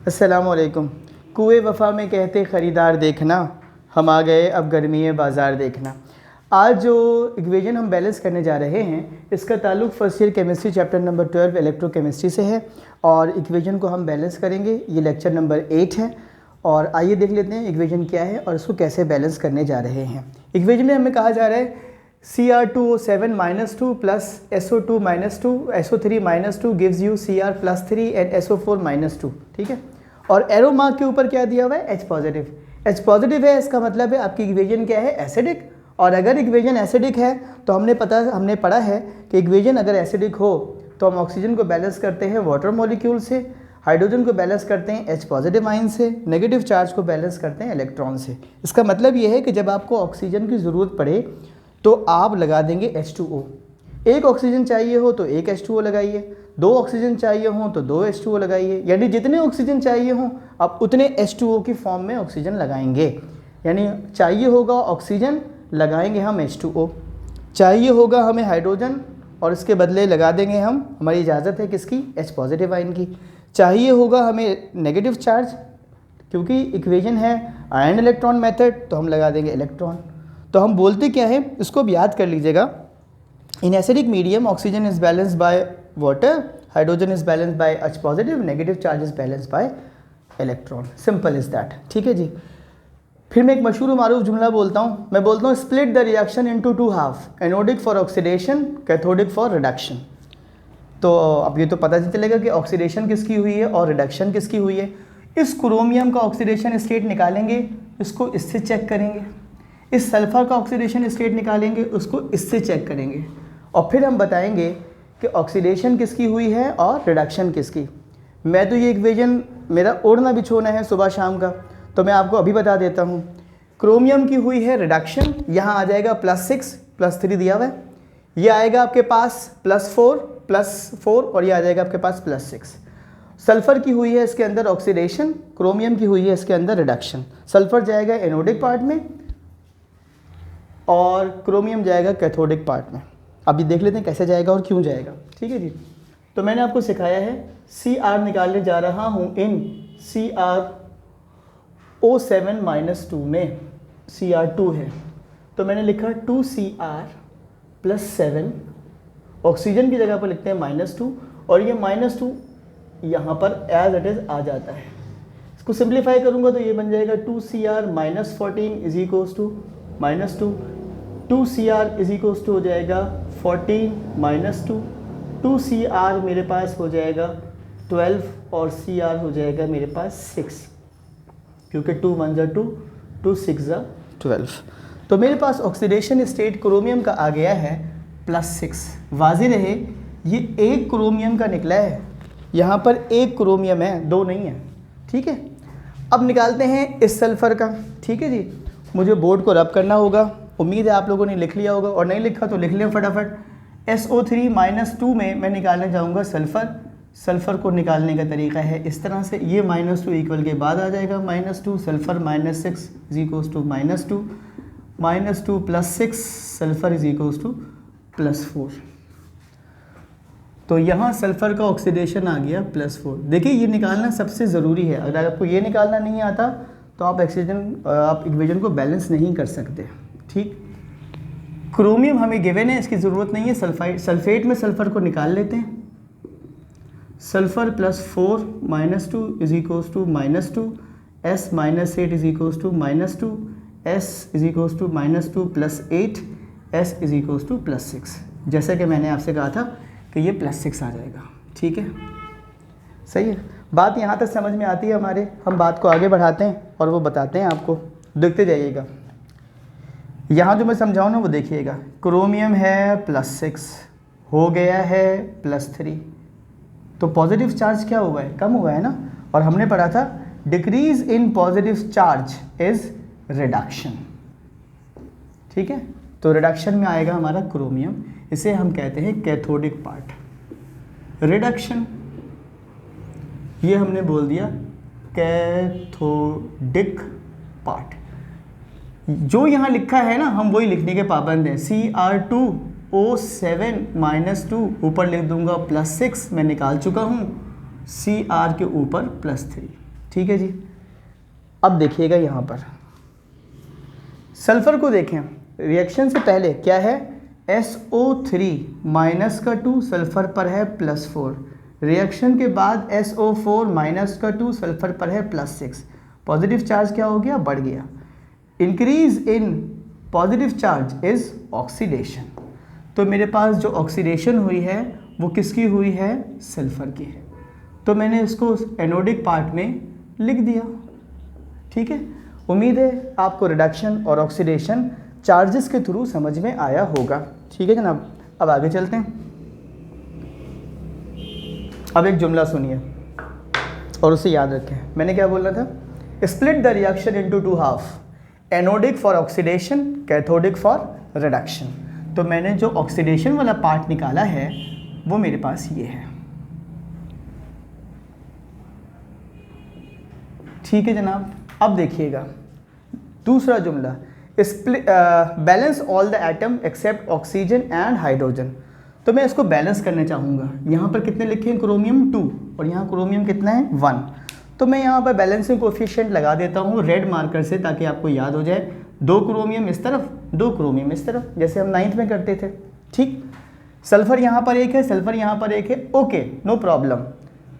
अस्सलामुअलैकुम। कुए वफ़ा में कहते ख़रीदार देखना, हम आ गए अब गर्मी बाज़ार देखना। आज जो इक्वेशन हम बैलेंस करने जा रहे हैं इसका ताल्लुक़ first year chemistry chapter number 12 electrochemistry से है और इक्वेशन को हम बैलेंस करेंगे। ये लेक्चर नंबर 8 है और आइए देख लेते हैं इक्वेशन क्या है और इसको कैसे बैलेंस करने जा रहे हैं। इक्वेशन में हमें कहा जा रहा है Cr2O7-2 plus SO2-2 SO3-2 gives you Cr+3 and SO4-2। ठीक है, और एरो मार्क के ऊपर क्या दिया हुआ है? H positive. H पॉजिटिव है, इसका मतलब है आपकी इक्वेशन क्या है? एसिडिक। और अगर इक्वेशन एसिडिक है तो हमने पढ़ा है कि इक्वेशन अगर एसिडिक हो तो हम ऑक्सीजन को बैलेंस करते हैं वाटर मॉलिक्यूल से, हाइड्रोजन को बैलेंस करते हैं H पॉजिटिव आयन से, नेगेटिव चार्ज को बैलेंस करते हैं इलेक्ट्रॉन से। इसका मतलब ये है कि जब आपको ऑक्सीजन की ज़रूरत पड़े तो आप लगा देंगे H2O। एक ऑक्सीजन चाहिए हो तो एक H2O लगाइए, दो ऑक्सीजन चाहिए हो तो दो H2O लगाइए, यानी जितने ऑक्सीजन चाहिए हो आप उतने H2O की फॉर्म में ऑक्सीजन लगाएंगे। यानी चाहिए होगा ऑक्सीजन, लगाएंगे हम H2O। चाहिए होगा हमें हाइड्रोजन और इसके बदले लगा देंगे हम, हमारी इजाज़त है किसकी? H पॉजिटिव आयन की। चाहिए होगा हमें नेगेटिव चार्ज, क्योंकि इक्वेशन है आयन इलेक्ट्रॉन मेथड, तो हम लगा देंगे इलेक्ट्रॉन। तो हम बोलते क्या है, इसको भी याद कर लीजिएगा। In acidic medium oxygen is balanced by water, hydrogen is balanced bye H positive, negative charge is balanced bye electron. Simple is that. ठीक है जी। फिर मैं एक मशहूर मारूफ जुमला बोलता हूँ, मैं बोलता हूँ split the reaction into 2 half, anodic for oxidation, cathodic for reduction. तो अब ये तो पता चलेगा कि ऑक्सीडेशन किसकी हुई है और रिडक्शन किसकी हुई है। इस क्रोमियम का ऑक्सीडेशन स्टेट निकालेंगे, इसको इससे चेक करेंगे। इस सल्फ़र का ऑक्सीडेशन स्टेट निकालेंगे, उसको इससे चेक करेंगे और फिर हम बताएंगे कि ऑक्सीडेशन किसकी हुई है और रिडक्शन किसकी। मैं तो ये इक्वेशन मेरा ओढ़ना बिछोना है सुबह शाम का, तो मैं आपको अभी बता देता हूँ। क्रोमियम की हुई है रिडक्शन, यहाँ आ जाएगा +6 +3 दिया हुआ है, ये आएगा आपके पास +4 और ये आ जाएगा आपके पास +6। सल्फ़र की हुई है इसके अंदर ऑक्सीडेशन, क्रोमियम की हुई है इसके अंदर रिडक्शन। सल्फ़र जाएगा एनोडिक पार्ट में और क्रोमियम जाएगा कैथोडिक पार्ट में। अभी देख लेते हैं कैसे जाएगा और क्यों जाएगा। ठीक है जी। तो मैंने आपको सिखाया है Cr निकालने जा रहा हूँ इन CrO7-2 में Cr2 है, तो मैंने लिखा 2Cr+7, ऑक्सीजन की जगह पर लिखते हैं -2 और ये -2 यहाँ पर एज इट इज़ आ जाता है। इसको सिंप्लीफाई करूँगा तो ये बन जाएगा 2Cr-14 is equals to -2, 2Cr is equals to हो जाएगा 14 -2, 2Cr मेरे पास हो जाएगा 12 और Cr हो जाएगा मेरे पास 6, क्योंकि 2 1 ज़ा 2, 2 6 ज़ा 12। तो मेरे पास ऑक्सीडेशन स्टेट क्रोमियम का आ गया है +6। वाज़ेह रहे ये एक क्रोमियम का निकला है, यहाँ पर एक क्रोमियम है, दो नहीं है। ठीक है, अब निकालते हैं इस सल्फ़र का। ठीक है जी, मुझे बोर्ड को रब करना होगा, उम्मीद है आप लोगों ने लिख लिया होगा और नहीं लिखा तो लिख लें फटाफट। SO3-2 में मैं निकालने जाऊंगा सल्फ़र। सल्फ़र को निकालने का तरीका है इस तरह से, ये -2 इक्वल के बाद आ जाएगा -2, sulphur -6 is equals to -2, -2 +6 sulphur is equals to +4। तो यहाँ सल्फ़र का ऑक्सीडेशन आ गया +4। देखिए ये निकालना सबसे ज़रूरी है, अगर आपको ये निकालना नहीं आता तो आप इक्वेशन को बैलेंस नहीं कर सकते। ठीक, क्रोमियम हमें गिवन है, इसकी ज़रूरत नहीं है। सल्फेट में सल्फ़र को निकाल लेते हैं। Sulphur +4 -2 is equals to -2, S -8 is equals to -2, S is equals to -2 +8, S is equals to +6। जैसा कि मैंने आपसे कहा था कि ये +6 आ जाएगा। ठीक है, सही है। बात यहाँ तक समझ में आती है हमारे, हम बात को आगे बढ़ाते हैं और वो बताते हैं आपको, देखते जाइएगा। यहाँ जो मैं समझाऊँ ना वो देखिएगा। क्रोमियम है +6, हो गया है +3, तो पॉजिटिव चार्ज क्या हुआ है? कम हुआ है ना। और हमने पढ़ा था decrease in positive charge is reduction. ठीक है, तो रिडक्शन में आएगा हमारा क्रोमियम, इसे हम कहते हैं कैथोडिक पार्ट। रिडक्शन ये हमने बोल दिया कैथोडिक पार्ट। जो यहाँ लिखा है ना हम वही लिखने के पाबंद हैं। Cr2O7-2 ऊपर लिख दूंगा +6, मैं निकाल चुका हूँ। Cr के ऊपर +3। ठीक है जी। अब देखिएगा यहाँ पर सल्फर को देखें, रिएक्शन से पहले क्या है, SO3 माइनस का 2 सल्फर पर है +4, रिएक्शन के बाद SO4 माइनस का 2 सल्फर पर है +6, पॉजिटिव चार्ज क्या हो गया, बढ़ गया। Increase in positive charge is oxidation, तो मेरे पास जो ऑक्सीडेशन हुई है वो किसकी हुई है, सल्फर की। तो मैंने इसको एनोडिक पार्ट में लिख दिया। ठीक है, उम्मीद है आपको रिडक्शन और ऑक्सीडेशन चार्जेस के थ्रू समझ में आया होगा। ठीक है जनाब, अब आगे चलते हैं। अब एक जुमला सुनिए और उसे याद रखें। मैंने क्या बोला था, split the reaction into 2 half, anodic for oxidation, cathodic for reduction. तो मैंने जो ऑक्सीडेशन वाला पार्ट निकाला है वो मेरे पास ये है। ठीक है जनाब, अब देखिएगा दूसरा जुमला, balance all the atom except oxygen and hydrogen. तो मैं इसको बैलेंस करना चाहूँगा। यहाँ पर कितने लिखे हैं, क्रोमियम 2 और यहाँ क्रोमियम कितना है 1। तो मैं यहाँ पर बैलेंसिंग कोफिशिएंट लगा देता हूँ रेड मार्कर से, ताकि आपको याद हो जाए 2 क्रोमियम इस तरफ, 2 क्रोमियम इस तरफ, जैसे हम 9th में करते थे। ठीक, सल्फर यहाँ पर एक है, सल्फर यहाँ पर एक है, ओके नो प्रॉब्लम।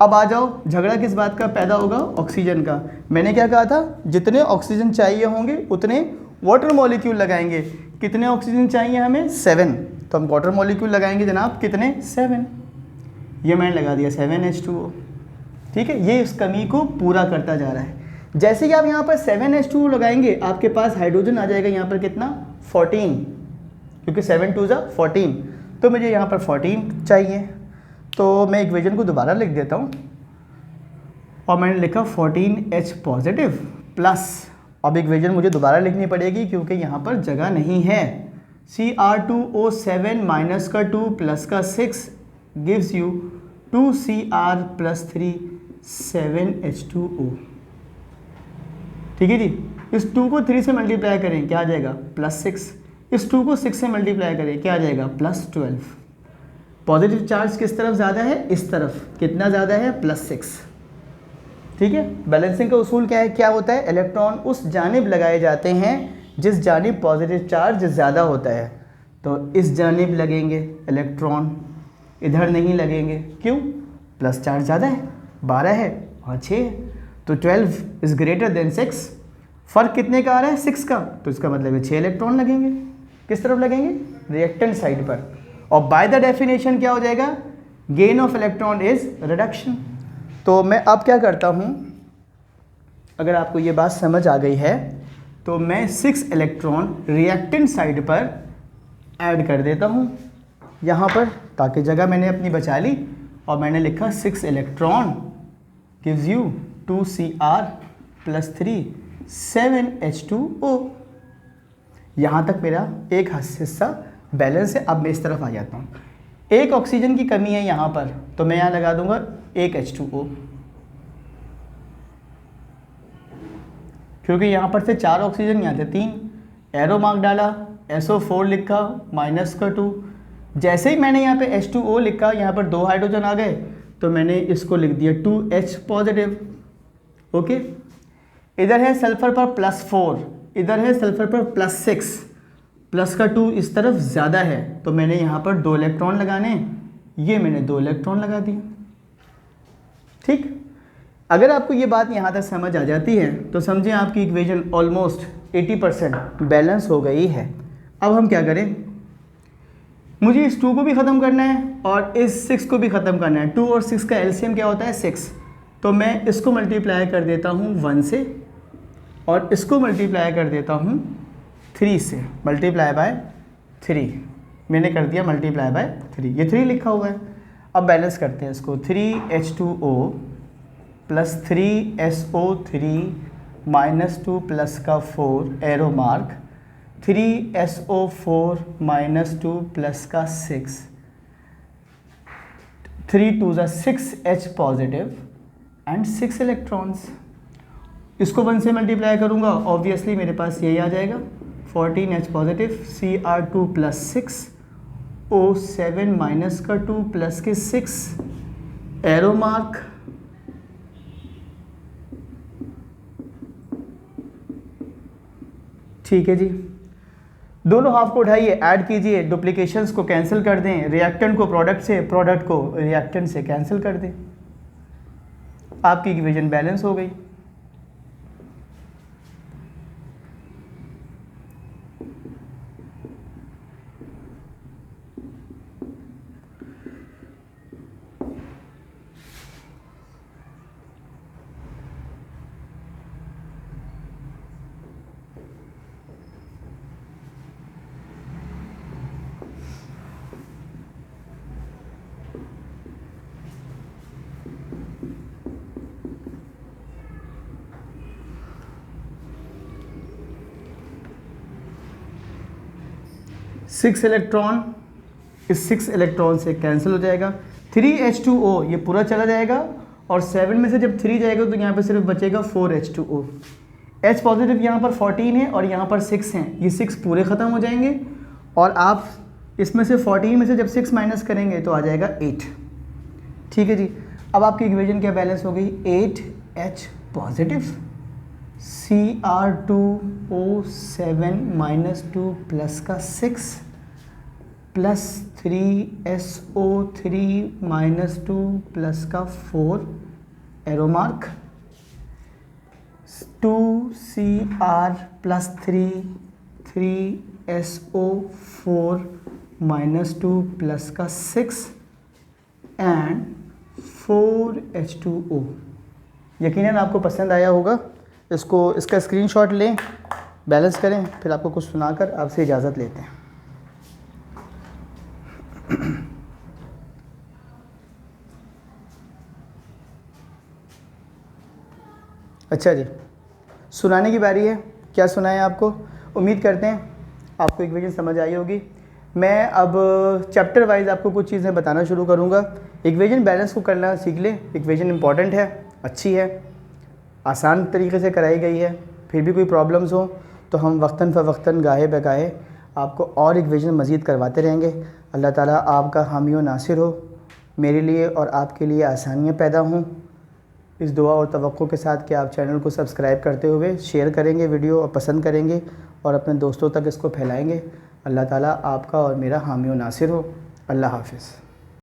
अब आ जाओ, झगड़ा किस बात का पैदा होगा, ऑक्सीजन का। मैंने क्या कहा था, जितने ऑक्सीजन चाहिए होंगे उतने वाटर मॉलिक्यूल लगाएंगे। कितने ऑक्सीजन चाहिए हमें, 7, तो हम वाटर मॉलिक्यूल लगाएंगे जनाब कितने, 7। ये मैंने लगा दिया 7H2O। ठीक है, ये इस कमी को पूरा करता जा रहा है। जैसे ही आप यहाँ पर 7H2O लगाएंगे आपके पास हाइड्रोजन आ जाएगा यहाँ पर कितना, 14, क्योंकि 7 2 = 14, तो मुझे यहाँ पर 14 चाहिए। तो मैं इक्वेशन को दोबारा लिख देता हूँ और मैंने लिखा 14H पॉजिटिव प्लस, अब इक्वेशन मुझे दोबारा लिखनी पड़ेगी क्योंकि यहाँ पर जगह नहीं है, Cr2O7 माइनस का 2 प्लस का 6 गिव्स यू 2Cr + 3 7H2O। ठीक है जी, इस 2 को 3 से मल्टीप्लाई करें क्या आ जाएगा, +6, इस 2 को 6 से मल्टीप्लाई करें क्या आ जाएगा, +12। पॉजिटिव चार्ज किस तरफ ज़्यादा है, इस तरफ, कितना ज़्यादा है, +6। ठीक है, बैलेंसिंग का उसूल क्या है, क्या होता है, इलेक्ट्रॉन उस जानिब लगाए जाते हैं जिस जानिब पॉजिटिव चार्ज ज़्यादा होता है। तो इस जानिब लगेंगे इलेक्ट्रॉन, इधर नहीं लगेंगे, क्यों, प्लस चार्ज ज़्यादा है, 12 है और 6 है, तो 12 इज़ ग्रेटर देन 6। फ़र्क कितने का आ रहा है, 6 का, तो इसका मतलब है 6 इलेक्ट्रॉन लगेंगे। किस तरफ लगेंगे, रिएक्टेंट साइड पर। और बाय द डेफिनेशन क्या हो जाएगा, gain of electron is reduction. तो मैं अब क्या करता हूँ, अगर आपको ये बात समझ आ गई है तो मैं 6 इलेक्ट्रॉन रिएक्टेंट साइड पर ऐड कर देता हूँ यहाँ पर, ताकि जगह मैंने अपनी बचा ली, और मैंने लिखा 6 electron gives you 2Cr + 3 7H2O। यहाँ तक मेरा एक हिस्सा बैलेंस है। अब मैं इस तरफ आ जाता हूँ, एक ऑक्सीजन की कमी है यहाँ पर, तो मैं यहाँ लगा दूंगा 1 H2O, क्योंकि यहाँ पर से 4 ऑक्सीजन, यहाँ से 3, एरो मार्क डाला, SO4 लिखा -2। जैसे ही मैंने यहाँ पे H2O लिखा, यहाँ पर 2 हाइड्रोजन आ गए, तो मैंने इसको लिख दिया 2H पॉजिटिव। ओके, इधर है सल्फर पर +4, इधर है सल्फर पर +6, प्लस का 2 इस तरफ ज़्यादा है, तो मैंने यहाँ पर 2 इलेक्ट्रॉन लगाने, ये मैंने 2 इलेक्ट्रॉन लगा दिए। ठीक, अगर आपको ये बात यहाँ तक समझ आ जाती है तो समझें आपकी इक्वेशन ऑलमोस्ट 80% बैलेंस हो गई है। अब हम क्या करें, मुझे इस 2 को भी ख़त्म करना है और इस 6 को भी ख़त्म करना है। 2 और 6 का एलसीएम क्या होता है, 6। तो मैं इसको मल्टीप्लाई कर देता हूँ 1 से और इसको मल्टीप्लाई कर देता हूँ 3 से, मल्टीप्लाई बाय 3 मैंने कर दिया, मल्टीप्लाई बाय 3, ये 3 लिखा हुआ है। अब बैलेंस करते हैं इसको, 3H2O + 3SO3 -2 प्लस का 4 एरो मार्क, 3SO4 -2 प्लस का 6, 3 2 = 6H पॉजिटिव एंड 6 इलेक्ट्रॉन्स। इसको 1 से मल्टीप्लाई करूँगा, ऑब्वियसली मेरे पास यही आ जाएगा 14H positive, Cr2 + 6 O7 minus का 2 प्लस के 6 एरो मार्क, ठीक है जी, दोनों हाफ को उठाइए, ऐड कीजिए, डुप्लीकेशंस को कैंसिल कर दें, रिएक्टेंट को प्रोडक्ट से, प्रोडक्ट को रिएक्टेंट से कैंसिल कर दें, आपकी इक्वेशन बैलेंस हो गई। सिक्स इलेक्ट्रॉन इस 6 इलेक्ट्रॉन से कैंसिल हो जाएगा, 3H2O ये पूरा चला जाएगा, और 7 में से जब 3 जाएगा तो यहाँ पे सिर्फ बचेगा 4H2O। H पॉजिटिव यहाँ पर 14 है और यहाँ पर 6 हैं, ये 6 पूरे ख़त्म हो जाएंगे, और आप इसमें से 14 में से जब 6 माइनस करेंगे तो आ जाएगा 8। ठीक है जी, अब आपकी इक्वेशन क्या बैलेंस हो गई, 8H पॉजिटिव Cr2O7 -2 प्लस का 6 प्लस 3SO3 -2 प्लस का 4 arrow mark, 2Cr plus 3SO4 -2 plus का 6 एंड 4H2O। यकीनन आपको पसंद आया होगा, इसका स्क्रीनशॉट लें, बैलेंस करें, फिर आपको कुछ सुनाकर आपसे इजाज़त लेते हैं। अच्छा जी, सुनाने की बारी है, क्या सुनाएं आपको। उम्मीद करते हैं आपको इक्वेशन समझ आई होगी। मैं अब चैप्टर वाइज आपको कुछ चीज़ें बताना शुरू करूँगा। इक्वेशन बैलेंस को करना सीख लें, इक्वेशन इंपॉर्टेंट है, अच्छी है, आसान तरीके से कराई गई है। फिर भी कोई प्रॉब्लम्स हो तो हम वक्तन फ़वक्तन गाहे बगाहे आपको और इक्वेशन मज़ीद करवाते रहेंगे। अल्लाह ताला आपका हामी व नासिर हो, मेरे लिए और आपके लिए आसानियाँ पैदा हों। इस दुआ और तवक्को के साथ कि आप चैनल को सब्सक्राइब करते हुए शेयर करेंगे वीडियो और पसंद करेंगे और अपने दोस्तों तक इसको फैलाएँगे। अल्लाह ताला आपका और मेरा हामी व नासिर हो। अल्लाह हाफ़िज़।